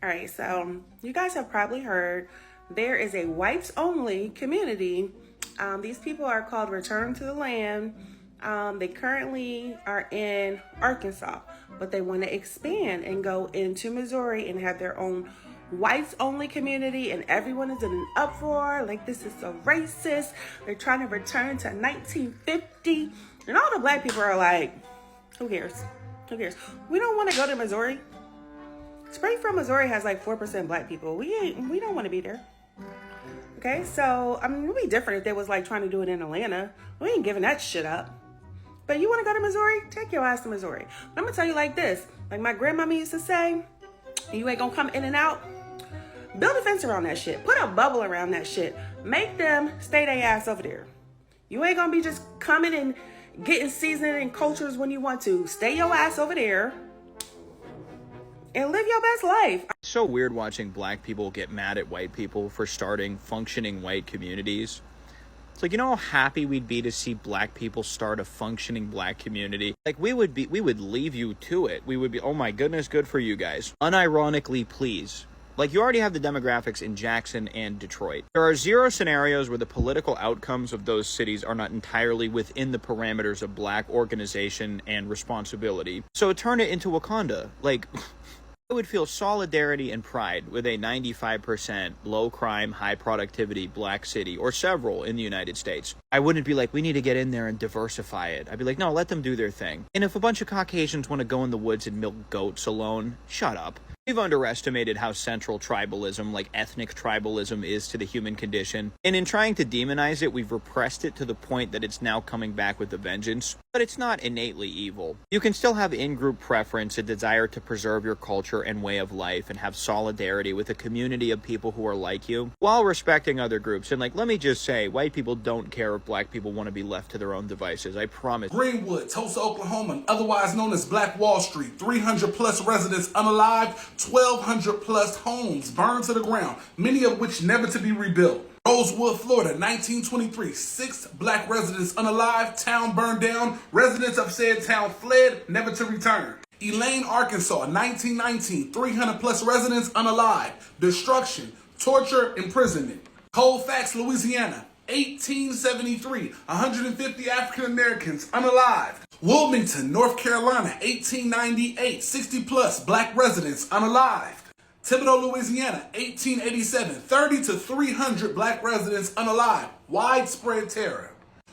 All right, so you guys have probably heard there is a whites-only community. These people are called Return to the Land. They currently are in Arkansas, but they want to expand and go into Missouri and have their own whites-only community, and everyone is in an uproar. Like, this is so racist. They're trying to return to 1950, and all the black people are like, who cares? Who cares? We don't want to go to Missouri. Springfield, Missouri has like 4% black people. We don't want to be there. Okay, so I mean, it would be different if they was like trying to do it in Atlanta. We ain't giving that shit up. But you want to go to Missouri? Take your ass to Missouri. But I'm gonna tell you like this. Like my grandmama used to say, you ain't gonna come in and out. Build a fence around that shit. Put a bubble around that shit. Make them stay their ass over there. You ain't gonna be just coming and getting seasoned in cultures when you want to. Stay your ass over there and live your best life. It's so weird watching black people get mad at white people for starting functioning white communities. It's like, you know how happy we'd be to see black people start a functioning black community? Like, we would leave you to it. We would be, oh my goodness, good for you guys. Unironically, please. Like, you already have the demographics in Jackson and Detroit. There are zero scenarios where the political outcomes of those cities are not entirely within the parameters of black organization and responsibility. So turn it into Wakanda. Like, I would feel solidarity and pride with a 95% low crime, high productivity black city, or several in the United States. I wouldn't be like, we need to get in there and diversify it. I'd be like, no, let them do their thing. And if a bunch of Caucasians want to go in the woods and milk goats alone, shut up. We've underestimated how central tribalism, like ethnic tribalism, is to the human condition. And in trying to demonize it, we've repressed it to the point that it's now coming back with a vengeance. But it's not innately evil. You can still have in-group preference, a desire to preserve your culture and way of life, and have solidarity with a community of people who are like you, while respecting other groups. And like, let me just say, white people don't care if black people want to be left to their own devices. I promise. Greenwood, Tulsa, Oklahoma, otherwise known as Black Wall Street, 300 plus residents unalived, 1,200 plus homes burned to the ground, many of which never to be rebuilt. Rosewood, Florida, 1923, 6 black residents unalived, town burned down, residents of said town fled, never to return. Elaine, Arkansas, 1919, 300 plus residents unalived, destruction, torture, imprisonment. Colfax, Louisiana, 1873, 150 African Americans unalived. Wilmington, North Carolina, 1898, 60 plus black residents unalived. Thibodaux, Louisiana, 1887, 30 to 300 black residents unalived. Widespread terror.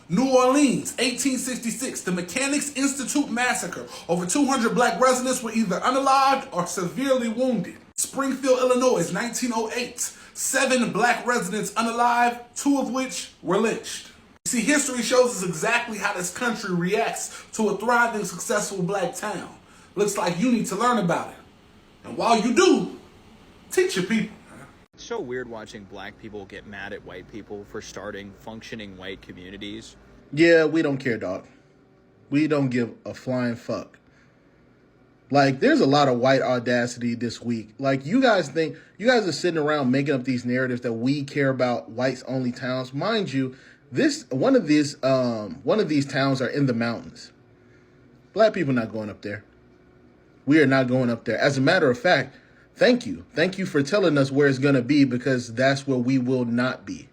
New Orleans, 1866, the Mechanics Institute massacre. Over 200 black residents were either unalived or severely wounded. Springfield, Illinois, 1908, 7 black residents unalived, 2 of which were lynched. See, history shows us exactly how this country reacts to a thriving, successful black town. Looks like you need to learn about it. And while you do, teach your people. It's so weird watching black people get mad at white people for starting functioning white communities. Yeah, we don't care, dog. We don't give a flying fuck. Like, there's a lot of white audacity this week. Like, you guys are sitting around making up these narratives that we care about whites only towns. Mind you, one of these towns are in the mountains. Black people not going up there. We are not going up there. As a matter of fact, thank you. Thank you for telling us where it's going to be, because that's where we will not be.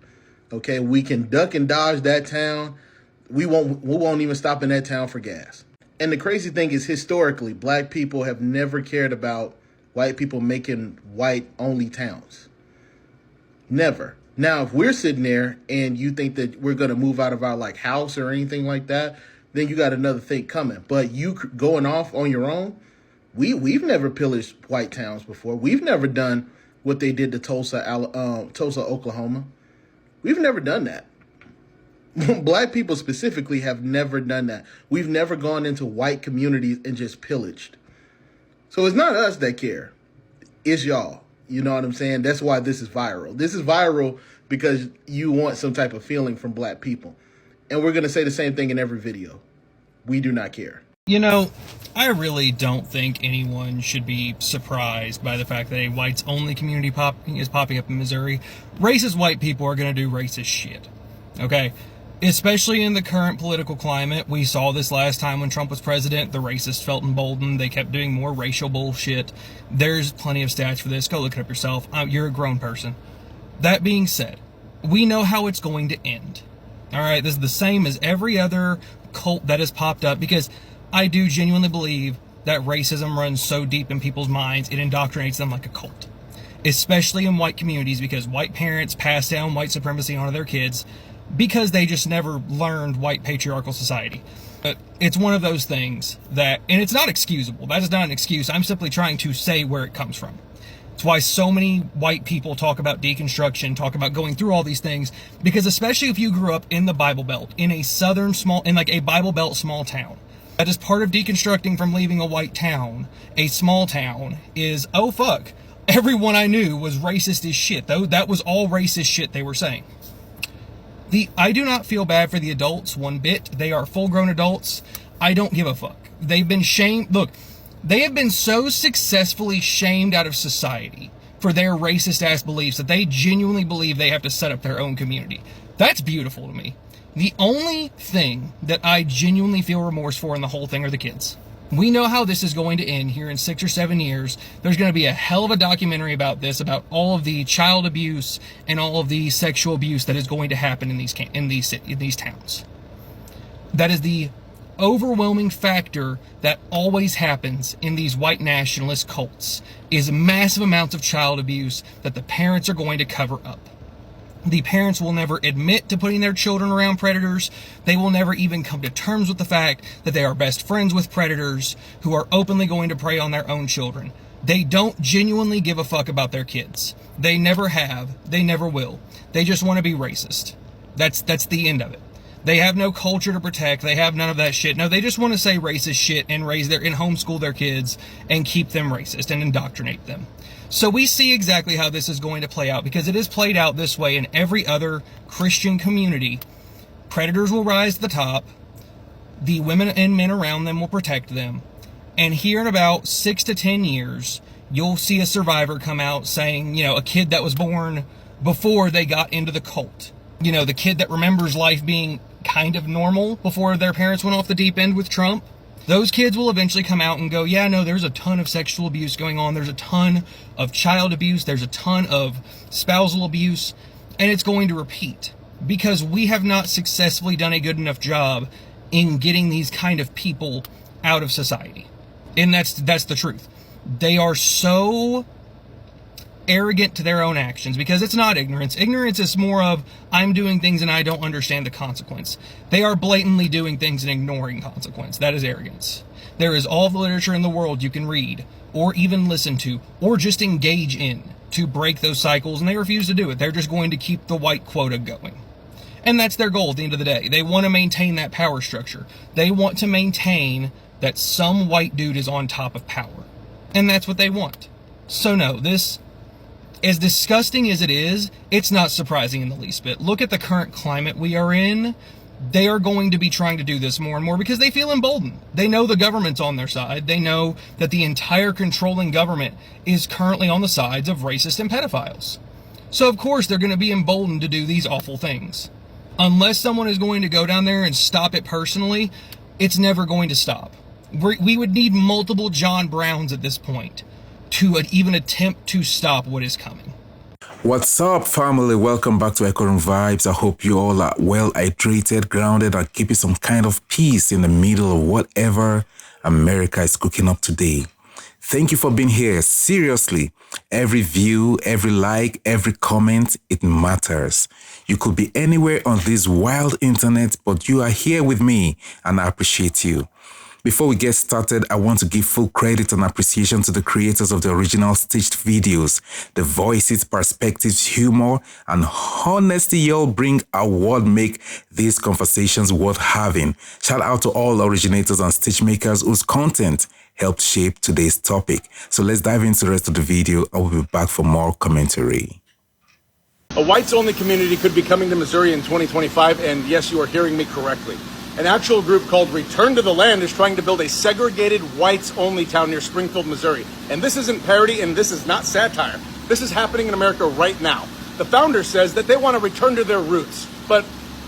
Okay, we can duck and dodge that town. We won't even stop in that town for gas. And the crazy thing is, historically, black people have never cared about white people making white-only towns. Never. Now, if we're sitting there and you think that we're going to move out of our like house or anything like that, then you got another thing coming. But you going off on your own, we've never pillaged white towns before. We've never done what they did to Tulsa, Oklahoma. We've never done that. Black people specifically have never done that. We've never gone into white communities and just pillaged. So it's not us that care. It's y'all. You know what I'm saying? That's why this is viral. This is viral because you want some type of feeling from black people. And we're going to say the same thing in every video. We do not care. You know, I really don't think anyone should be surprised by the fact that a whites-only community is popping up in Missouri. Racist white people are going to do racist shit. Okay? Especially in the current political climate. We saw this last time when Trump was president. The racists felt emboldened. They kept doing more racial bullshit. There's plenty of stats for this. Go look it up yourself. You're a grown person. That being said, we know how it's going to end. All right, this is the same as every other cult that has popped up, because I do genuinely believe that racism runs so deep in people's minds, it indoctrinates them like a cult. Especially in white communities, because white parents pass down white supremacy onto their kids because they just never learned white patriarchal society. But it's one of those things that, and it's not excusable. That is not an excuse. I'm simply trying to say where it comes from. It's why so many white people talk about deconstruction, talk about going through all these things, because especially if you grew up in the Bible Belt, in a southern in like a Bible Belt small town, that is part of deconstructing from leaving a white town, a small town, is, oh fuck, everyone I knew was racist as shit. Though that was all racist shit they were saying. I do not feel bad for the adults one bit. They are full-grown adults. I don't give a fuck. They've been shamed. Look, they have been so successfully shamed out of society for their racist-ass beliefs that they genuinely believe they have to set up their own community. That's beautiful to me. The only thing that I genuinely feel remorse for in the whole thing are the kids. We know how this is going to end here in 6 or 7 years. There's going to be a hell of a documentary about this, about all of the child abuse and all of the sexual abuse that is going to happen in these towns. That is the overwhelming factor that always happens in these white nationalist cults, is massive amounts of child abuse that the parents are going to cover up. The parents will never admit to putting their children around predators. They will never even come to terms with the fact that they are best friends with predators who are openly going to prey on their own children. They don't genuinely give a fuck about their kids. They never have. They never will. They just want to be racist. That's the end of it. They have no culture to protect. They have none of that shit. No, they just want to say racist shit and homeschool their kids and keep them racist and indoctrinate them. So we see exactly how this is going to play out, because it is played out this way in every other Christian community. Predators will rise to the top. The women and men around them will protect them. And here in about 6 to 10 years, you'll see a survivor come out saying, a kid that was born before they got into the cult. The kid that remembers life being kind of normal before their parents went off the deep end with Trump. Those kids will eventually come out and go, yeah, no, there's a ton of sexual abuse going on. There's a ton of child abuse. There's a ton of spousal abuse. And it's going to repeat, because we have not successfully done a good enough job in getting these kind of people out of society. And that's the truth. They are so arrogant to their own actions, because it's not ignorance. Ignorance is more of, I'm doing things and I don't understand the consequence. They are blatantly doing things and ignoring consequence. That is arrogance. There is all the literature in the world you can read, or even listen to, or just engage in, to break those cycles, and they refuse to do it. They're just going to keep the white quota going. And that's their goal at the end of the day. They want to maintain that power structure. They want to maintain that some white dude is on top of power. And that's what they want. So no, this, as disgusting as it is, it's not surprising in the least bit. Look at the current climate we are in. They are going to be trying to do this more and more because they feel emboldened. They know the government's on their side. They know that the entire controlling government is currently on the sides of racists and pedophiles. So of course they're going to be emboldened to do these awful things. Unless someone is going to go down there and stop it personally, it's never going to stop. We would need multiple John Browns at this point to even attempt to stop what is coming. What's up, family? Welcome back to Echoing Vibes. I hope you all are well hydrated, grounded, and keeping some kind of peace in the middle of whatever America is cooking up today. Thank you for being here. Seriously, every view, every like, every comment, it matters. You could be anywhere on this wild internet, but you are here with me, and I appreciate you. Before we get started, I want to give full credit and appreciation to the creators of the original stitched videos. The voices, perspectives, humor, and honesty y'all bring are what make these conversations worth having. Shout out to all originators and stitch makers whose content helped shape today's topic. So let's dive into the rest of the video. I will be back for more commentary. A whites-only community could be coming to Missouri in 2025, and yes, you are hearing me correctly. An actual group called Return to the Land is trying to build a segregated whites-only town near Springfield, Missouri. And this isn't parody, and this is not satire. This is happening in America right now. The founder says that they want to return to their roots, but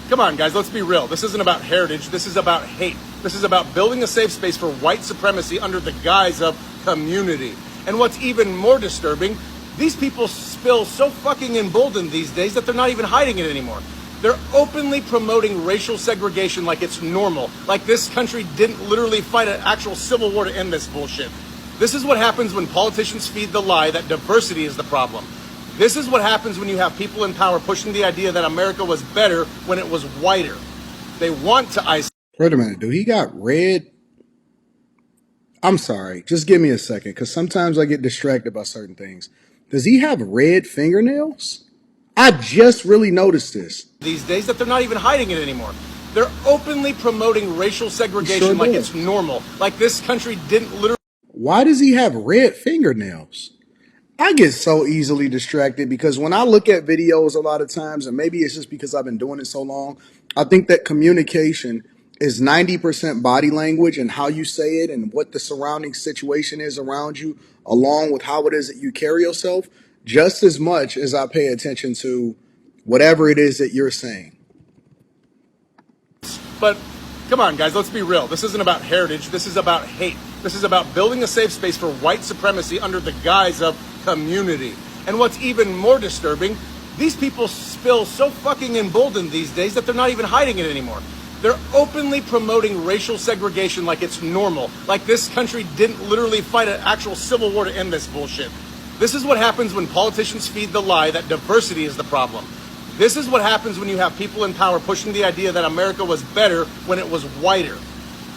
come on, guys, let's be real. This isn't about heritage. This is about hate. This is about building a safe space for white supremacy under the guise of community. And what's even more disturbing, these people feel so fucking emboldened these days that they're not even hiding it anymore. They're openly promoting racial segregation like it's normal, like this country didn't literally fight an actual civil war to end this bullshit. This is what happens when politicians feed the lie that diversity is the problem. This is what happens when you have people in power pushing the idea that America was better when it was whiter. They want to isolate. Wait a minute, do he got red? I'm sorry, just give me a second, because sometimes I get distracted by certain things. Does he have red fingernails? I just really noticed this. These days that they're not even hiding it anymore. They're openly promoting racial segregation like it's normal, like this country didn't literally. Why does he have red fingernails? I get so easily distracted because when I look at videos a lot of times, and maybe it's just because I've been doing it so long, I think that communication is 90% body language and how you say it and what the surrounding situation is around you, along with how it is that you carry yourself, just as much as I pay attention to whatever it is that you're saying. But come on, guys, let's be real. This isn't about heritage. This is about hate. This is about building a safe space for white supremacy under the guise of community. And what's even more disturbing, these people feel so fucking emboldened these days that they're not even hiding it anymore. They're openly promoting racial segregation like it's normal, like this country didn't literally fight an actual civil war to end this bullshit. This is what happens when politicians feed the lie that diversity is the problem. This is what happens when you have people in power pushing the idea that America was better when it was whiter.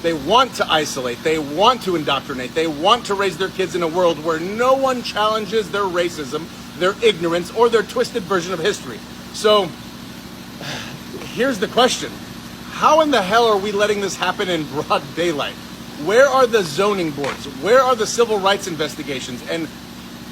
They want to isolate. They want to indoctrinate. They want to raise their kids in a world where no one challenges their racism, their ignorance, or their twisted version of history. So, here's the question. How in the hell are we letting this happen in broad daylight? Where are the zoning boards? Where are the civil rights investigations? And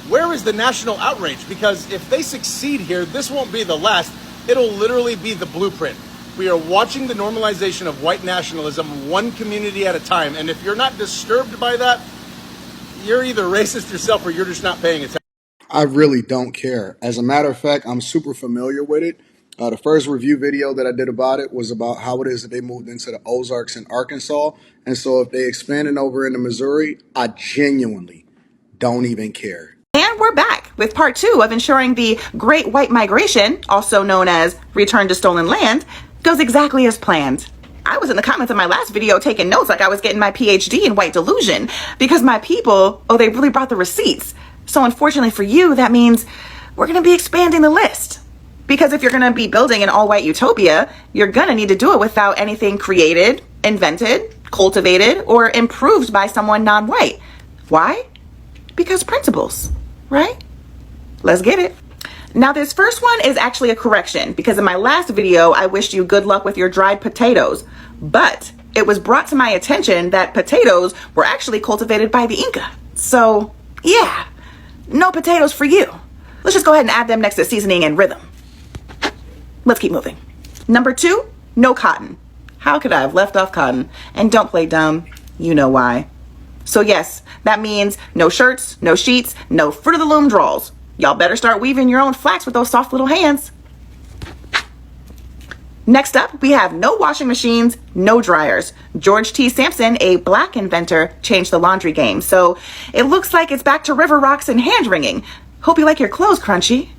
where is the national outrage? Because if they succeed here, this won't be the last. It'll literally be the blueprint. We are watching the normalization of white nationalism one community at a time. And if you're not disturbed by that, you're either racist yourself or you're just not paying attention. I really don't care. As a matter of fact, I'm super familiar with it. The first review video that I did about it was about how it is that they moved into the Ozarks in Arkansas. And so if they expanded over into Missouri, I genuinely don't even care. And we're back with part 2 of ensuring the Great White Migration, also known as Return to Stolen Land, goes exactly as planned. I was in the comments of my last video taking notes like I was getting my PhD in white delusion because my people, they really brought the receipts. So unfortunately for you, that means we're going to be expanding the list. Because if you're going to be building an all-white utopia, you're going to need to do it without anything created, invented, cultivated, or improved by someone non-white. Why? Because principles, right? Let's get it. Now, this first one is actually a correction because in my last video, I wished you good luck with your dried potatoes, but it was brought to my attention that potatoes were actually cultivated by the Inca. So yeah, no potatoes for you. Let's just go ahead and add them next to seasoning and rhythm. Let's keep moving. Number 2, no cotton. How could I have left off cotton? And don't play dumb, you know why. So yes, that means no shirts, no sheets, no fruit of the loom draws. Y'all better start weaving your own flax with those soft little hands. Next up, we have no washing machines, no dryers. George T. Sampson, a black inventor, changed the laundry game. So it looks like it's back to river rocks and hand wringing. Hope you like your clothes crunchy.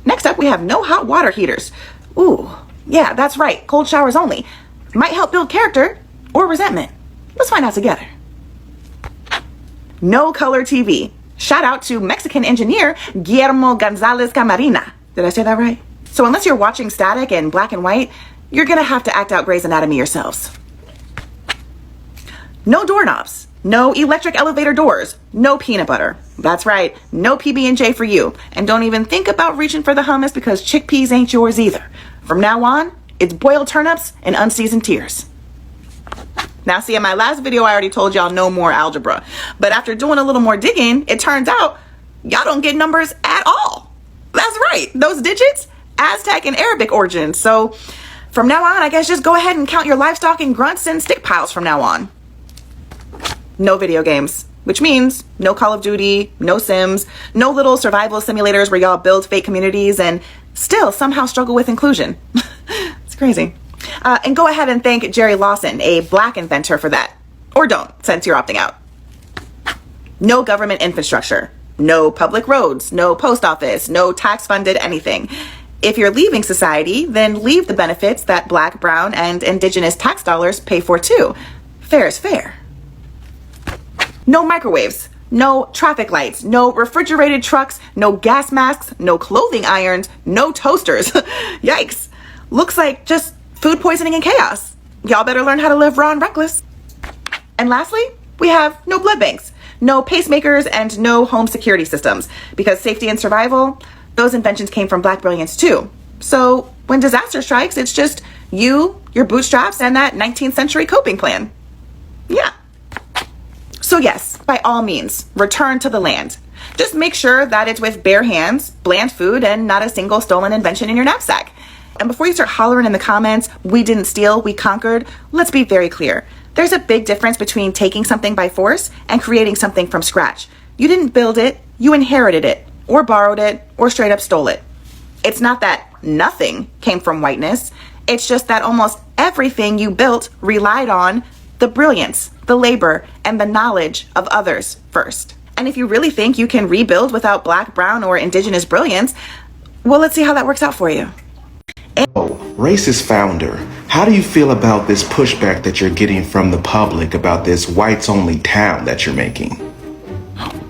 Next up, we have no hot water heaters. Ooh, yeah, that's right. Cold showers only. Might help build character or resentment. Let's find out together. No color TV. Shout out to Mexican engineer Guillermo Gonzalez Camarena. Did I say that right? So unless you're watching static and black and white, you're gonna have to act out Grey's Anatomy yourselves. No doorknobs. No electric elevator doors. No peanut butter. That's right, no PB&J for you. And don't even think about reaching for the hummus because chickpeas ain't yours either. From now on, it's boiled turnips and unseasoned tears. Now, see, in my last video, I already told y'all no more algebra. But after doing a little more digging, it turns out y'all don't get numbers at all. That's right. Those digits, Aztec and Arabic origins. So from now on, I guess just go ahead and count your livestock in grunts and stick piles from now on. No video games, which means no Call of Duty, no Sims, no little survival simulators where y'all build fake communities and still somehow struggle with inclusion. crazy. And go ahead and thank Jerry Lawson, a black inventor, for that. Or don't, since you're opting out. No government infrastructure. No public roads. No post office. No tax-funded anything. If you're leaving society, then leave the benefits that black, brown, and indigenous tax dollars pay for too. Fair is fair. No microwaves. No traffic lights. No refrigerated trucks. No gas masks. No clothing irons. No toasters. Yikes. Looks like just food poisoning and chaos. Y'all better learn how to live raw and reckless. And lastly, we have no blood banks, no pacemakers, and no home security systems, because safety and survival, those inventions came from black brilliance too. So when disaster strikes, it's just you, your bootstraps, and that 19th century coping plan. Yeah. So yes, by all means, return to the land. Just make sure that it's with bare hands, bland food, and not a single stolen invention in your knapsack. And before you start hollering in the comments, we didn't steal, we conquered, let's be very clear. There's a big difference between taking something by force and creating something from scratch. You didn't build it, you inherited it, or borrowed it, or straight up stole it. It's not that nothing came from whiteness, it's just that almost everything you built relied on the brilliance, the labor, and the knowledge of others first. And if you really think you can rebuild without black, brown, or indigenous brilliance, well, let's see how that works out for you. Racist founder, how do you feel about this pushback that you're getting from the public about this whites-only town that you're making?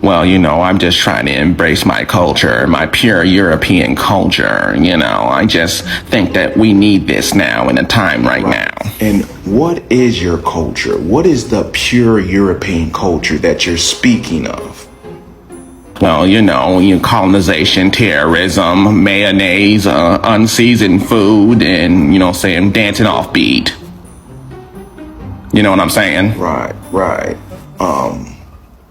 Well, I'm just trying to embrace my culture, my pure European culture. I just think that we need this now in a time right now. And what is your culture? What is the pure European culture that you're speaking of? Well, colonization, terrorism, mayonnaise, unseasoned food, and, saying dancing off beat. You know what I'm saying? Right.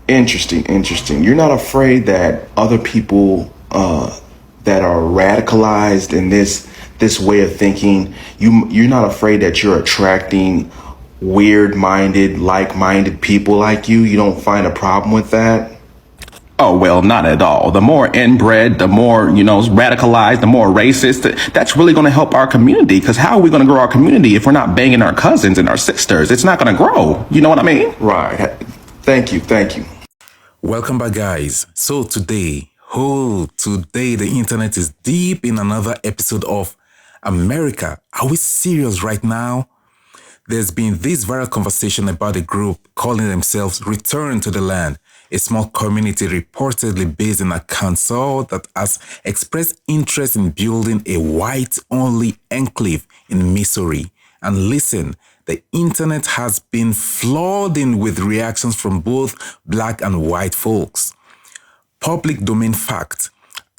Interesting. You're not afraid that other people that are radicalized in this way of thinking, you're not afraid that you're attracting weird-minded, like-minded people like you? You don't find a problem with that? Oh, well, not at all. The more inbred, the more, radicalized, the more racist, that's really going to help our community. Because how are we going to grow our community if we're not banging our cousins and our sisters? It's not going to grow. You know what I mean? Right. Thank you. Welcome back, guys. So today the internet is deep in another episode of America. Are we serious right now? There's been this viral conversation about a group calling themselves Return to the Land, a small community reportedly based in Arkansas that has expressed interest in building a white-only enclave in Missouri. And listen, the internet has been flooding with reactions from both black and white folks. Public domain fact.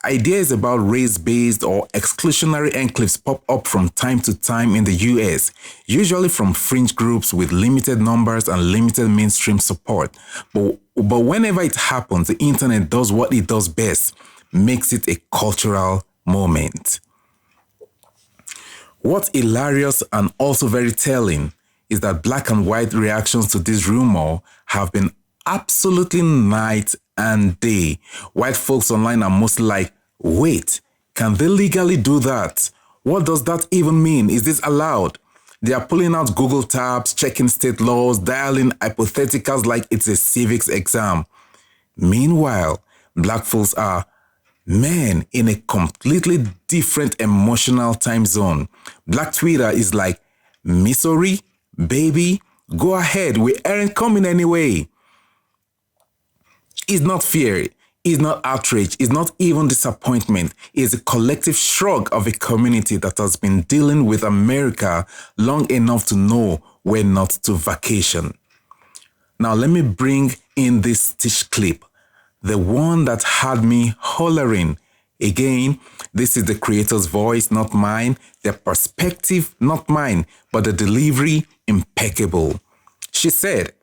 Ideas about race-based or exclusionary enclaves pop up from time to time in the US, usually from fringe groups with limited numbers and limited mainstream support. But whenever it happens, the internet does what it does best, makes it a cultural moment. What's hilarious and also very telling is that black and white reactions to this rumor have been absolutely night and day. White folks online are mostly like, wait, can they legally do that? What does that even mean? Is this allowed? They are pulling out Google tabs, checking state laws, dialing hypotheticals like it's a civics exam. Meanwhile, black folks are, man, in a completely different emotional time zone. Black Twitter is like, Missouri, baby, go ahead, we aren't coming anyway. It's not fear, it's not outrage, it's not even disappointment. It's a collective shrug of a community that has been dealing with America long enough to know where not to vacation. Now let me bring in this stitch clip, the one that had me hollering. Again, this is the creator's voice, not mine, their perspective, not mine, but the delivery, impeccable. She said,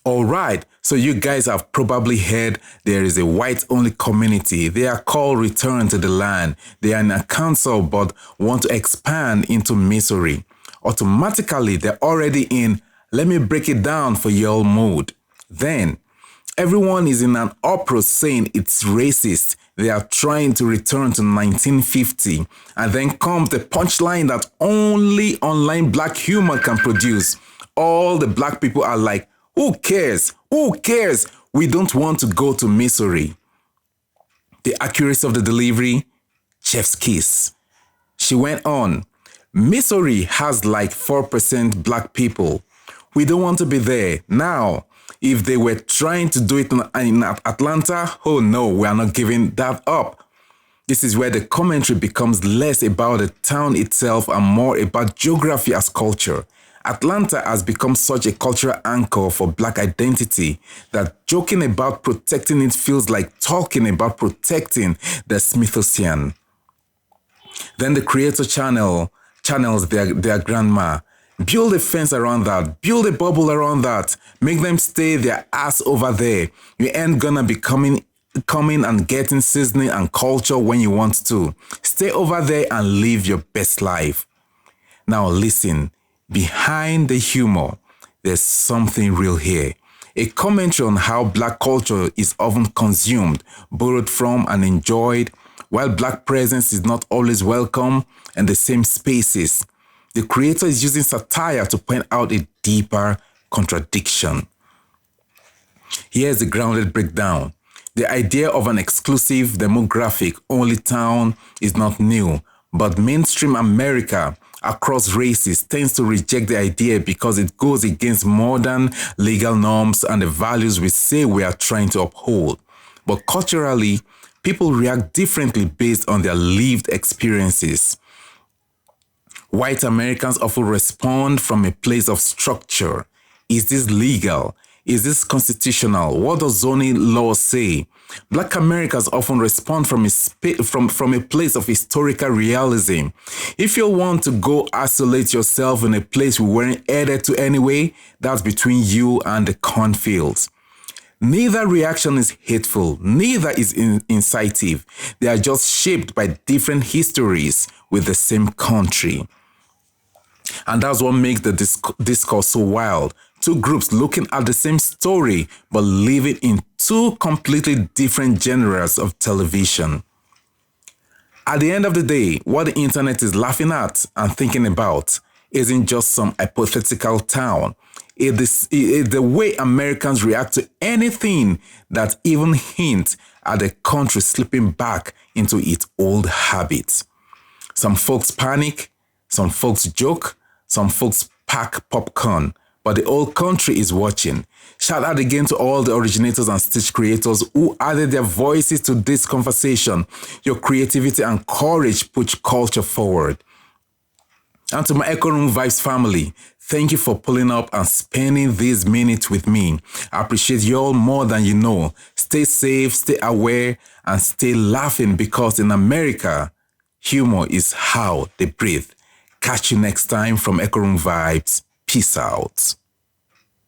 all right, so you guys have probably heard there is a white-only community. They are called Return to the Land. They are in Arkansas but want to expand into Missouri. Automatically, they're already in, let me break it down for y'all mode. Then, everyone is in an uproar saying it's racist. They are trying to return to 1950. And then comes the punchline that only online black humor can produce. All the black people are like, who cares? Who cares? We don't want to go to Missouri. The accuracy of the delivery, chef's kiss. She went on, Missouri has like 4% black people. We don't want to be there. Now, if they were trying to do it in Atlanta, oh no, we are not giving that up. This is where the commentary becomes less about the town itself and more about geography as culture. Atlanta has become such a cultural anchor for black identity that joking about protecting it feels like talking about protecting the Smithsonian. Then the creator channels their grandma. Build a fence around that. Build a bubble around that. Make them stay their ass over there. You ain't gonna be coming and getting seasoning and culture when you want to. Stay over there and live your best life. Now listen, behind the humor, there's something real here. A commentary on how black culture is often consumed, borrowed from, and enjoyed, while black presence is not always welcome in the same spaces. The creator is using satire to point out a deeper contradiction. Here's the grounded breakdown. The idea of an exclusive demographic-only town is not new, but mainstream America across races tends to reject the idea because it goes against modern legal norms and the values we say we are trying to uphold. But culturally, people react differently based on their lived experiences. White Americans often respond from a place of structure. Is this legal? Is this constitutional? What does zoning law say? Black Americans often respond from a place of historical realism. If you want to go isolate yourself in a place we weren't headed to anyway, that's between you and the cornfields. Neither reaction is hateful, neither is incisive. They are just shaped by different histories with the same country. And that's what makes the discourse so wild. Two groups looking at the same story, but living in two completely different genres of television. At the end of the day, what the internet is laughing at and thinking about isn't just some hypothetical town. It is the way Americans react to anything that even hints at the country slipping back into its old habits. Some folks panic, some folks joke, some folks pack popcorn, but the whole country is watching. Shout out again to all the originators and stage creators who added their voices to this conversation. Your creativity and courage push culture forward. And to my Echo Room Vibes family, thank you for pulling up and spending these minutes with me. I appreciate you all more than you know. Stay safe, stay aware, and stay laughing because in America, humor is how they breathe. Catch you next time from Echo Room Vibes. Peace out.